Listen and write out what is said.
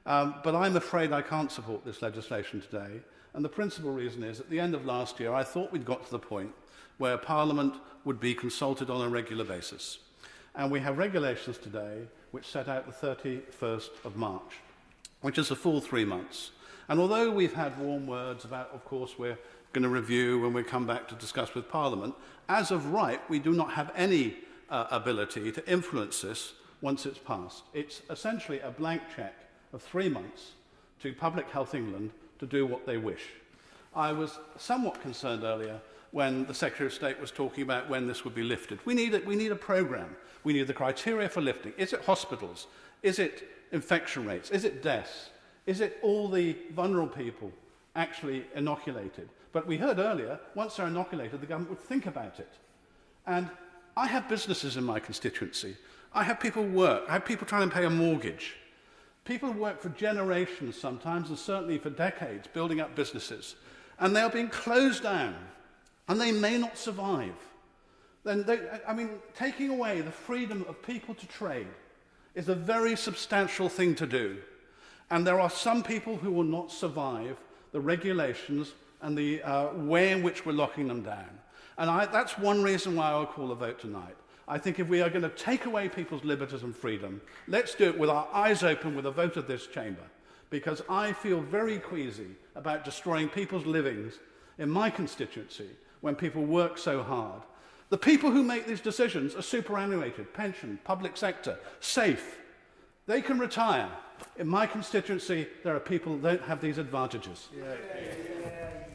But I'm afraid I can't support this legislation today. And the principal reason is, at the end of last year, I thought we'd got to the point where Parliament would be consulted on a regular basis. And we have regulations today which set out the 31st of March, which is a full 3 months. And although we've had warm words about, of course, we're going to review when we come back to discuss with Parliament, as of right, we do not have any ability to influence this once it's passed. It's essentially a blank cheque of 3 months to Public Health England to do what they wish. I was somewhat concerned earlier when the Secretary of State was talking about when this would be lifted. We need a programme. We need the criteria for lifting. Is it hospitals? Is it infection rates? Is it deaths? Is it all the vulnerable people actually inoculated? But we heard earlier, once they're inoculated, the government would think about it. And I have businesses in my constituency. I have people work. I have people trying to pay a mortgage. People work for generations sometimes, and certainly for decades, building up businesses. And they are being closed down, and they may not survive. Taking away the freedom of people to trade is a very substantial thing to do. And there are some people who will not survive the regulations and the way in which we're locking them down. And that's one reason why I'll call a vote tonight. I think if we are going to take away people's liberties and freedom, let's do it with our eyes open with a vote of this chamber. Because I feel very queasy about destroying people's livings in my constituency when people work so hard. The people who make these decisions are superannuated, pension, public sector, safe. They can retire. In my constituency, there are people who don't have these advantages. Yeah.